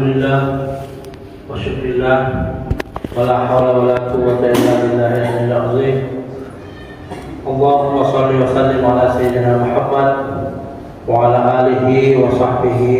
Alhamdulillah wa syukurillah wa la hawla wa la quwwata illa billahil azim. Allahumma shalli wa sallim ala sayyidina Muhammad wa ala alihi wa sahbihi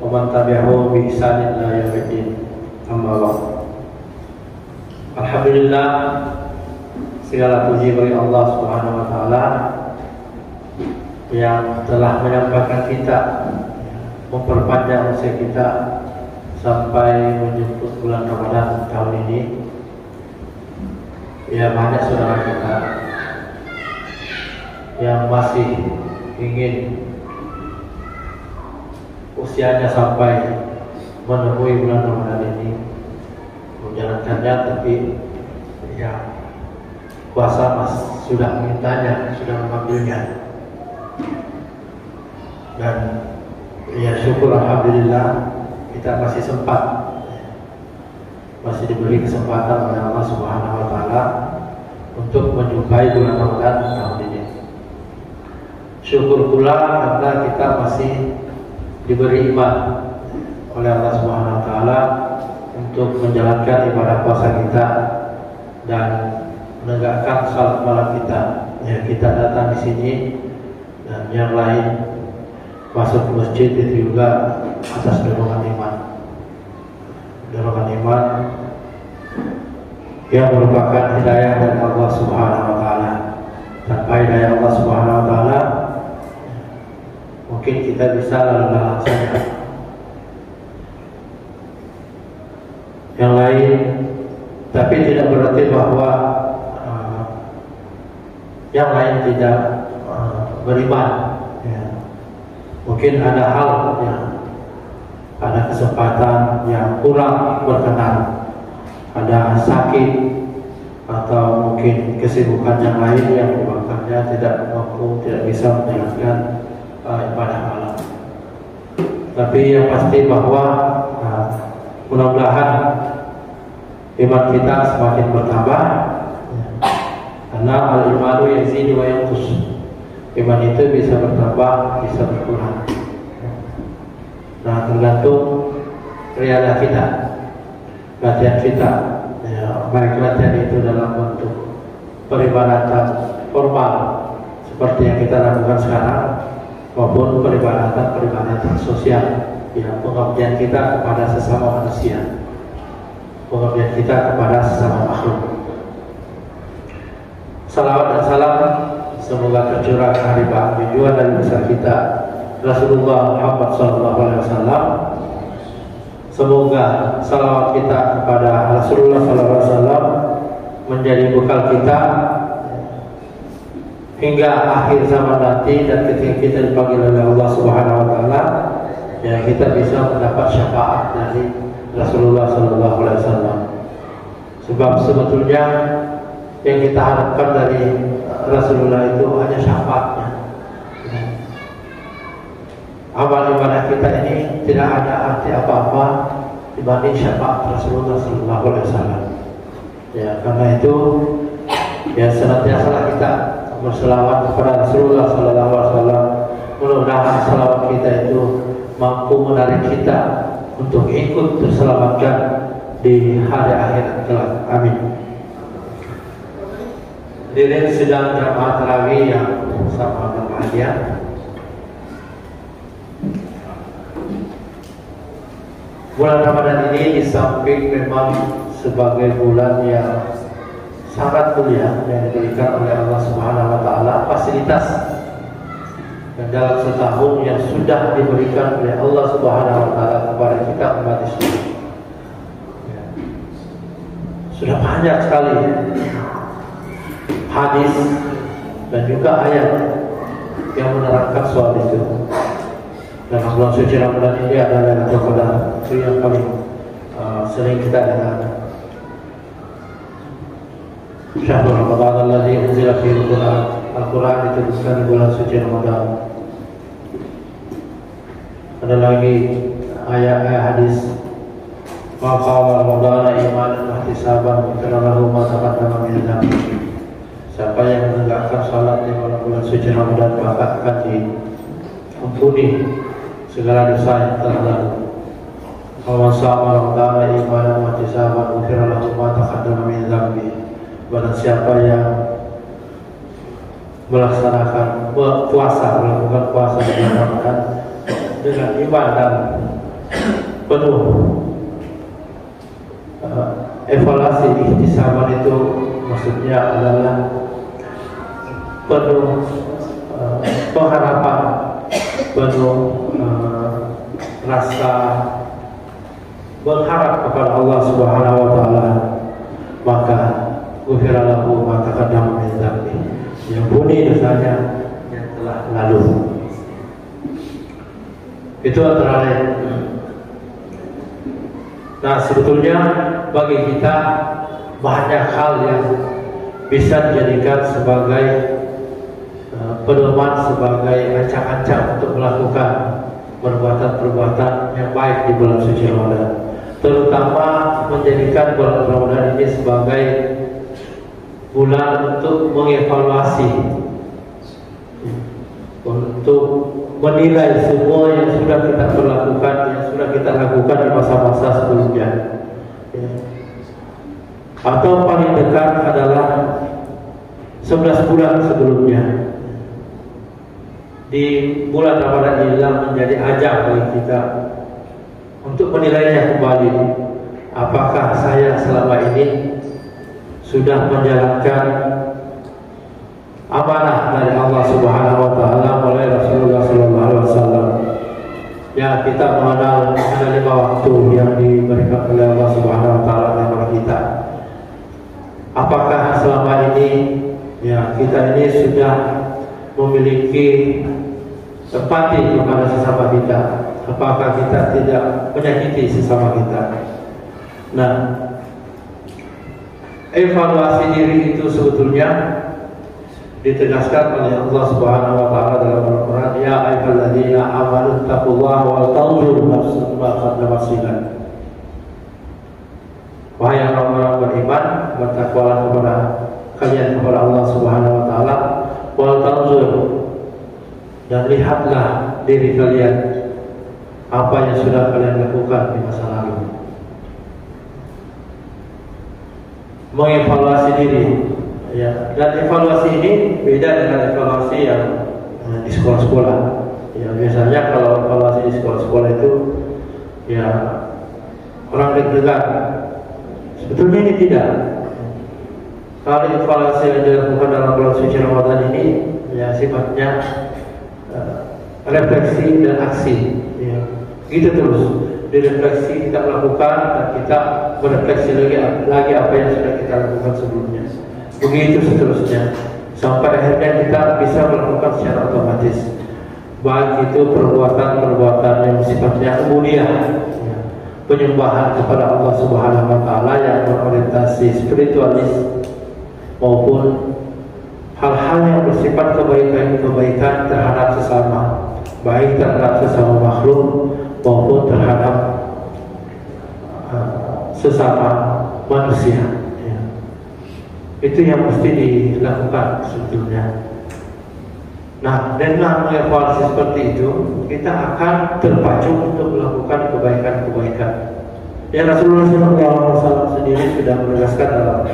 wa man tabi'ahu bi ihsanin ila yaumiddin. Amma ba'd. Alhamdulillah, segala puji bagi Allah Subhanahu wa taala yang telah menyampaikan kita, memperpanjang usia kita sampai menjemput bulan Ramadan tahun ini. Ya, banyak saudara kita yang masih ingin usianya sampai menemui bulan Ramadan ini, menjalankannya, tapi ya puasa sudah memintanya, sudah mengambilnya. Dan ya syukur alhamdulillah kita masih sempat, masih diberi kesempatan oleh Allah Subhanahu wa taala untuk menjumpai bulan Ramadan tahun ini. Syukur pula karena kita masih diberi iman oleh Allah Subhanahu wa taala untuk menjalankan ibadah puasa kita dan menegakkan salat malam kita. Ya, kita datang di sini dan yang lain masuk ke masjid itu juga atas dorongan iman. Dorongan iman yang merupakan hidayah dari Allah Subhanahu wa taala. Tanpa hidayah Allah Subhanahu wa taala mungkin kita bisa lalu-lalang saja. Yang lain, tapi tidak berarti bahwa yang lain tidak beriman. Mungkin ada hal yang ada kesempatan yang kurang berkenan, ada sakit atau mungkin kesibukan yang lain yang menyebabkannya tidak mampu, tidak bisa menjalankan ibadah malam. Tapi yang pasti bahwa mudah-mudahan iman kita semakin bertambah, karena al-imanu yazidu wa yanqus. Iman itu bisa bertambah, bisa berkurang. Nah, tergantung riadah kita, latihan kita. Ya, baik latihan itu dalam bentuk peribadatan formal seperti yang kita lakukan sekarang, maupun peribadatan sosial, ya, pengabdian kita kepada sesama manusia, pengabdian kita kepada sesama makhluk. Salawat dan salam semoga tercurah hari junjungan dari besar kita Rasulullah Muhammad SAW. Semoga salawat kita kepada Rasulullah SAW menjadi bekal kita hingga akhir zaman nanti, dan ketika kita dipanggil oleh Allah Subhanahu wa taala, ya, kita bisa mendapat syafaat dari Rasulullah SAW. Sebab sebetulnya yang kita harapkan dari Rasulullah itu hanya syafaatnya. Amal ibadah kita ini tidak ada arti apa-apa dibanding syafaat Rasulullah SAW. Ya, karena itu ya senantiasa kita berselawat kepada Rasulullah SAW. Mudah-mudahan selawat kita itu mampu menarik kita untuk ikut terselamatkan di hari akhirat kelak. Amin. Hadirin sedang jamaah tarawih yang sama berbahagia. Bulan Ramadan ini di samping memang sebagai bulan yang sangat mulia yang diberikan oleh Allah Subhanahu wa taala, fasilitas dan dalam setahun yang sudah diberikan oleh Allah Subhanahu wa taala kepada kita umat Islam. Sudah banyak sekali hadis dan juga ayat yang menerangkan soal itu. Dan bulan suci Ramadan ini adalah Lailatul Qadar, itu yang paling sering kita dengar. Syahrul Ramadan alladzi unzila fihi al-Qur'an, diturunkan di bulan suci Ramadan. Ada lagi ayat hadis, "Ma qama Ramadan imanan wa ihtisaban ghufira lahu ma taqaddama min dhanbihi." Siapa yang menegakkan salat di bulan suci Ramadan maka akan diampuni segala dosa yang telah lalu. Wa shama ramadhana imanan wa ihtisaban ghufira lahu ma taqaddama min dhanbi. Barang siapa yang melaksanakan puasa, melakukan puasa di bulan Ramadan dengan iman dan penuh evaluasi, ihtisaban itu maksudnya adalah penuh pengharapan, penuh rasa berharap kepada Allah Subhanahu wa taala, maka ghufira lahu ma taqaddama min dhanbi, diampuni dosanya yang telah lalu. Itu antara lain. Nah, sebetulnya bagi kita banyak hal yang bisa dijadikan sebagai pedoman, sebagai ancang-ancang untuk melakukan perbuatan-perbuatan yang baik di bulan suci Ramadan. Terutama menjadikan bulan Ramadan ini sebagai bulan untuk mengevaluasi, untuk menilai semua yang sudah kita lakukan, yang sudah kita lakukan di masa-masa sebelumnya. Atau paling dekat adalah 11 bulan sebelumnya. Di bulan Ramadan inilah menjadi ajang bagi kita untuk menilainya kembali. Apakah saya selama ini sudah menjalankan amanah dari Allah Subhanahu wa taala melalui Rasulullah sallallahu alaihi wasallam. Ya, kita mengenal ada 5 waktu yang diberikan oleh Allah Subhanahu wa taala kepada kita. Apakah selama ini ya kita ini sudah memiliki empati kepada sesama kita? Apakah kita tidak menyakiti sesama kita? Nah, evaluasi diri itu sebetulnya ditegaskan oleh Allah Subhanahu wa taala dalam Al-Qur'an, ya ayyuhalladzina amanu taqullaha wal tanzur nafsun ma qaddamat lighad. Wahai orang-orang beriman, bertakwalah kepada kalian kepada Allah Subhanahu wa taala, wal tanzur, dan lihatlah diri kalian apa yang sudah kalian lakukan di masa lalu. Mengevaluasi diri, ya, dan evaluasi ini beda dengan evaluasi yang di sekolah-sekolah. Ya, biasanya kalau evaluasi di sekolah-sekolah itu ya orang deg-degan. Sebetulnya ini tidak. Kalau evaluasi yang dilakukan dalam bulan suci Ramadan ini ya sifatnya refleksi dan aksi. Ya, gitu terus. Direfleksi kita lakukan dan kita merefleksi lagi apa yang sudah kita lakukan sebelumnya. Begitu seterusnya sampai akhirnya kita bisa melakukan secara otomatis. Baik itu perbuatan-perbuatan yang sifatnya ubudiyah, ya, penyembahan kepada Allah Subhanahu wa taala yang berorientasi spiritualis, maupun hal-hal yang bersifat kebaikan terhadap sesama, baik terhadap sesama makhluk maupun terhadap sesama manusia. Ya. Itu yang mesti dilakukan sebetulnya. Nah, dengan mengevaluasi seperti itu, kita akan terpacu untuk melakukan kebaikan-kebaikan. Ya, Rasulullah SAW sendiri sudah menegaskan dalam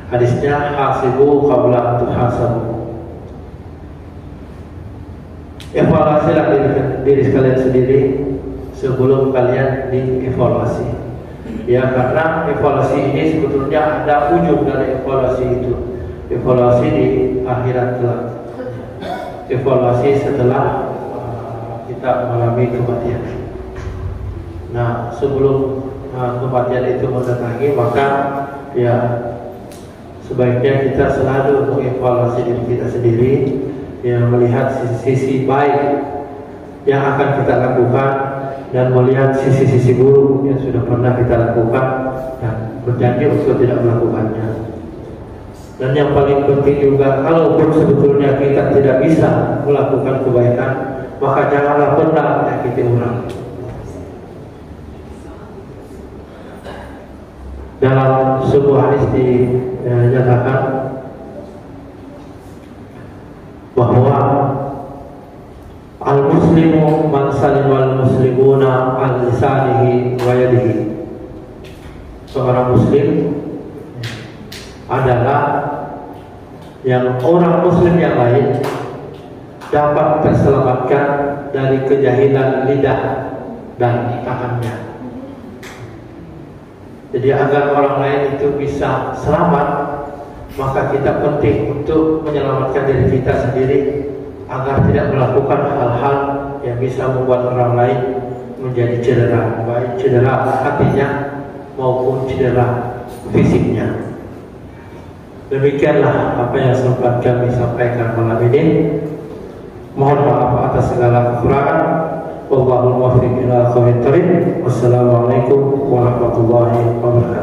hadisnya, hasibu qabla an tuhasabu. Evaluasilah diri kalian sendiri sebelum kalian dievaluasi. Ya, karena evaluasi ini sebetulnya ada ujung dari evaluasi itu. Evaluasi di akhirat kelak. Evaluasi setelah kita mengalami kematian. Nah, sebelum kematian itu mendatangi, maka ya sebaiknya kita selalu mengevaluasi diri kita sendiri, yang melihat sisi-sisi baik yang akan kita lakukan dan melihat sisi-sisi buruk yang sudah pernah kita lakukan dan berjanji untuk tidak melakukannya. Dan yang paling penting juga, kalaupun sebetulnya kita tidak bisa melakukan kebaikan, maka janganlah pernah menyakiti orang. Dalam sebuah hadis dinyatakan bahwa al-muslim Al-muslimu man salimal muslimuna an lisanihi wa yadihi. Seorang muslim adalah yang orang muslim yang lain dapat terselamatkan dari kejahilan lidah dan tangannya. Jadi agar orang lain itu bisa selamat, maka kita penting untuk menyelamatkan diri kita sendiri agar tidak melakukan hal-hal yang bisa membuat orang lain menjadi cedera, baik cedera hatinya maupun cedera fisiknya. Demikianlah apa yang sempat kami sampaikan malam ini. Mohon maaf atas segala kekurangan. Wallahul muwaffiq ila aqwamit thoriq. Wassalamualaikum warahmatullahi wabarakatuh.